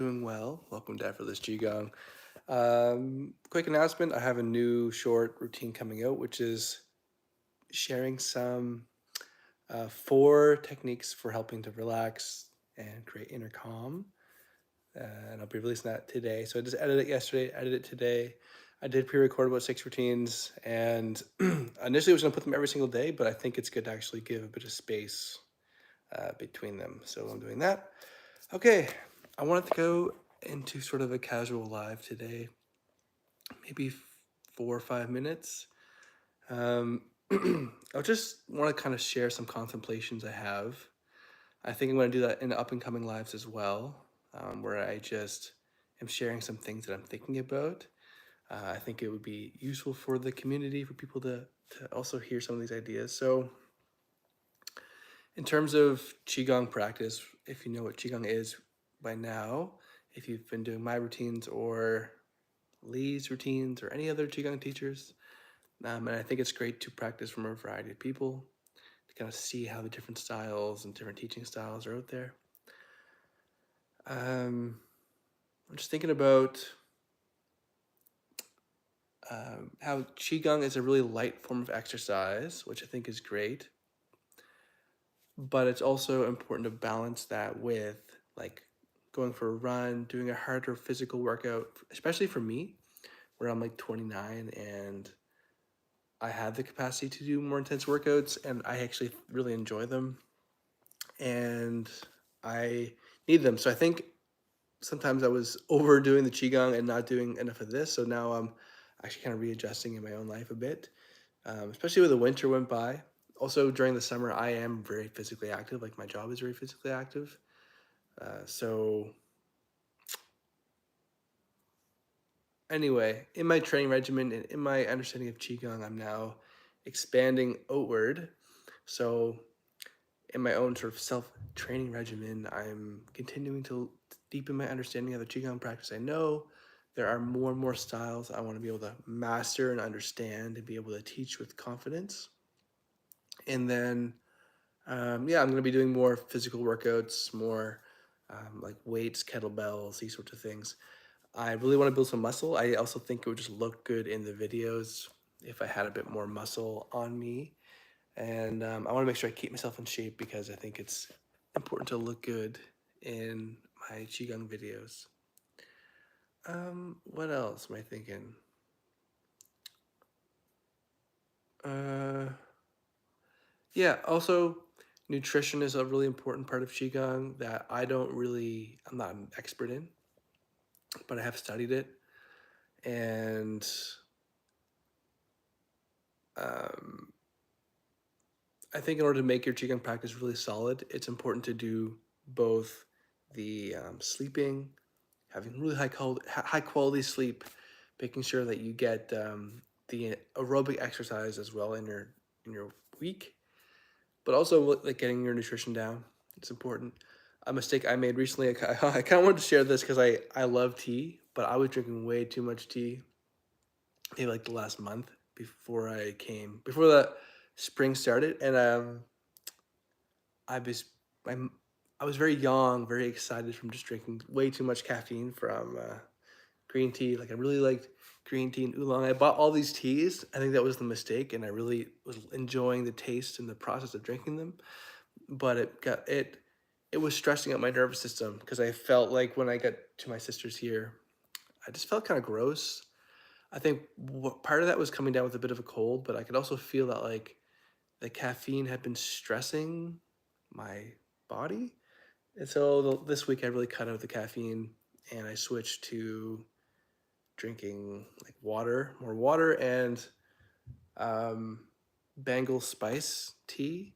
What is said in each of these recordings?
Doing well. Welcome to Effortless Qigong. Quick announcement, I have a new short routine coming out, which is sharing some 4 techniques for helping to relax and create inner calm. And I'll be releasing that today. So I just edited it yesterday, edited it today. I did pre-record about 6 routines, and initially I was going to put them every single day, but I think it's good to actually give a bit of space between them. So I'm doing that. Okay, I wanted to go into sort of a casual live today, maybe 4 or 5 minutes. I just want to kind of share some contemplations I have. I think I'm going to do that in the up and coming lives as well, where I just am sharing some things that I'm thinking about. I think it would be useful for the community, for people to also hear some of these ideas. So, in terms of Qigong practice, if you know what Qigong is by now, if you've been doing my routines or Lee's routines or any other Qigong teachers, and I think it's great to practice from a variety of people to kind of see how the different styles and different teaching styles are out there. I'm just thinking about how Qigong is a really light form of exercise, which I think is great, but it's also important to balance that with like going for a run, doing a harder physical workout, especially for me, where I'm like 29 and I have the capacity to do more intense workouts and I actually really enjoy them and I need them. So I think sometimes I was overdoing the Qigong and not doing enough of this. So now I'm actually kind of readjusting in my own life a bit, especially with the winter went by. Also during the summer, I am very physically active. Like my job is very physically active. So anyway, in my training regimen and in my understanding of Qigong, I'm now expanding outward. So in my own sort of self-training regimen, I'm continuing to deepen my understanding of the Qigong practice. I know there are more and more styles I want to be able to master and understand and be able to teach with confidence. And then, yeah, I'm going to be doing more physical workouts, more like weights, kettlebells, these sorts of things. I really want to build some muscle. I also think it would just look good in the videos if I had a bit more muscle on me. And I want to make sure I keep myself in shape because I think it's important to look good in my Qigong videos. What else am I thinking? Uh, yeah, also nutrition is a really important part of Qigong that I'm not an expert in, but I have studied it. And um, I think in order to make your Qigong practice really solid, it's important to do both the sleeping, having really high quality sleep, making sure that you get the aerobic exercise as well in your week, but also like getting your nutrition down. It's important. A mistake I made recently. I kind of wanted to share this because I love tea, but I was drinking way too much tea. Maybe like the last month before the spring started, and I was I'm I was very young, very excited from just drinking way too much caffeine from green tea. Like I really liked green tea and oolong. I bought all these teas. I think that was the mistake, and I really was enjoying the taste and the process of drinking them. But it was stressing out my nervous system because I felt like when I got to my sister's here, I just felt kind of gross. I think part of that was coming down with a bit of a cold, but I could also feel that like the caffeine had been stressing my body. And so this week I really cut out the caffeine and I switched to drinking like more water, and um, Bengal spice tea.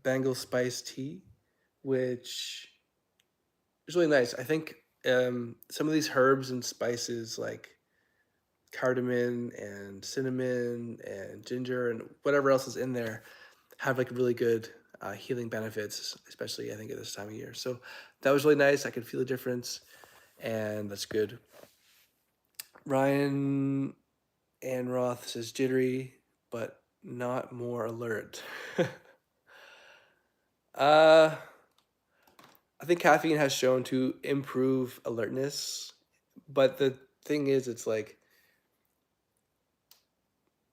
Bengal spice tea, which is really nice. I think some of these herbs and spices like cardamom and cinnamon and ginger and whatever else is in there have like really good healing benefits, especially I think at this time of year. So that was really nice. I could feel the difference, and that's good. Ryan Anroth says jittery, but not more alert. uh, I think caffeine has shown to improve alertness, but the thing is, it's like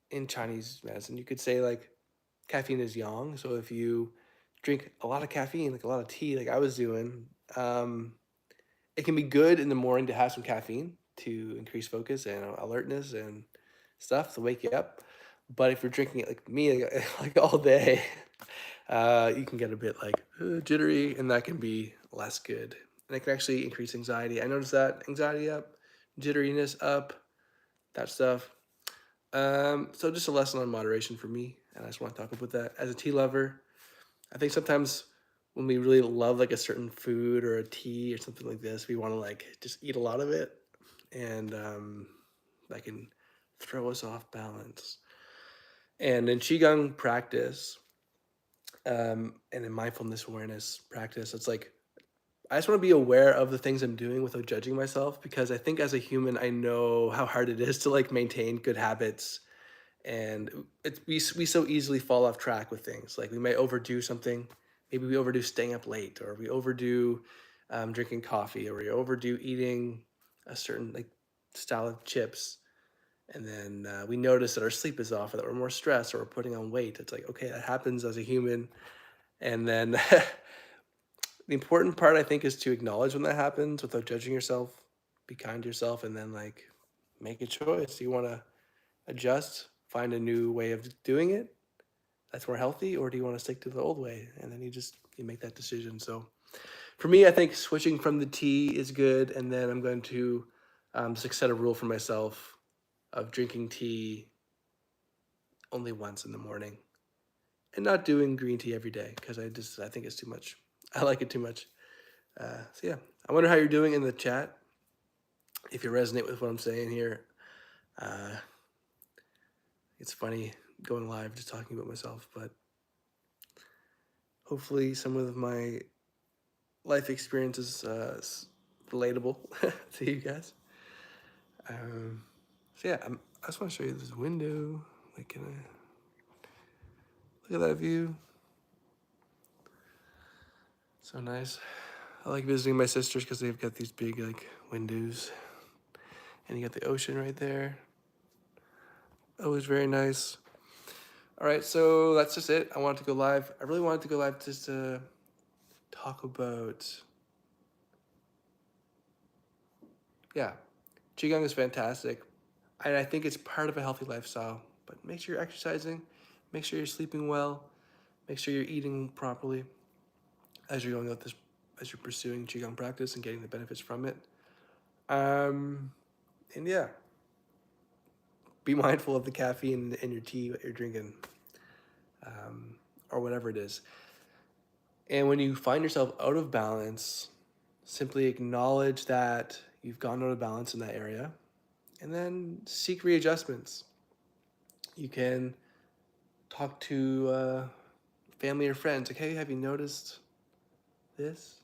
in Chinese medicine, you could say like caffeine is yang. So if you drink a lot of caffeine, like a lot of tea, like I was doing, it can be good in the morning to have some caffeine to increase focus and alertness and stuff to wake you up. But if you're drinking it like me, like, like all day, you can get a bit like jittery, and that can be less good. And it can actually increase anxiety. I noticed that anxiety up, jitteriness up, that stuff. So just a lesson on moderation for me, and I just want to talk about that. As a tea lover, I think sometimes when we really love like a certain food or a tea or something like this, we want to like just eat a lot of it, and that can throw us off balance. And in qigong practice, and in mindfulness awareness practice, it's like I just want to be aware of the things I'm doing without judging myself, because I think as a human, I know how hard it is to like maintain good habits, and we so easily fall off track with things. Like we might overdo something, maybe we overdo staying up late, or we overdo drinking coffee, or we overdo eating a certain like style of chips, and then we notice that our sleep is off, or that we're more stressed, or we're putting on weight. It's like, okay, that happens as a human. And then the important part, I think, is to acknowledge when that happens without judging yourself, be kind to yourself, and then like make a choice. Do you want to adjust, find a new way of doing it that's more healthy, or do you want to stick to the old way? And then you make that decision. So for me, I think switching from the tea is good, and then I'm going to just like set a rule for myself of drinking tea only once in the morning, and not doing green tea every day, because I think it's too much. I like it too much. So yeah, I wonder how you're doing in the chat. If you resonate with what I'm saying here, uh, it's funny going live just talking about myself, but hopefully some of my life experience is relatable to you guys. Um, so yeah, I just want to show you this window. Like, can I look at that view? So nice. I like visiting my sisters because they've got these big like windows, and you got the ocean right there. Always very nice. All right, so that's just it. I wanted to go live. I really wanted to go live just to talk about, yeah, Qigong is fantastic. And I think it's part of a healthy lifestyle. But make sure you're exercising, make sure you're sleeping well, make sure you're eating properly as you're going out this, as you're pursuing Qigong practice and getting the benefits from it. And yeah, be mindful of the caffeine in your tea, what you're drinking, or whatever it is. And when you find yourself out of balance, simply acknowledge that you've gone out of balance in that area, and then seek readjustments. You can talk to family or friends, like, hey, have you noticed this?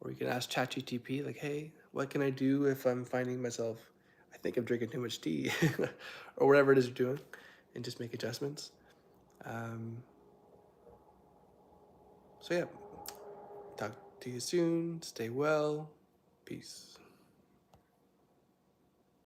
Or you can ask ChatGTP, like, hey, what can I do if I'm finding myself, I think I'm drinking too much tea, or whatever it is you're doing, and just make adjustments. Um, so, yeah, talk to you soon. Stay well. Peace.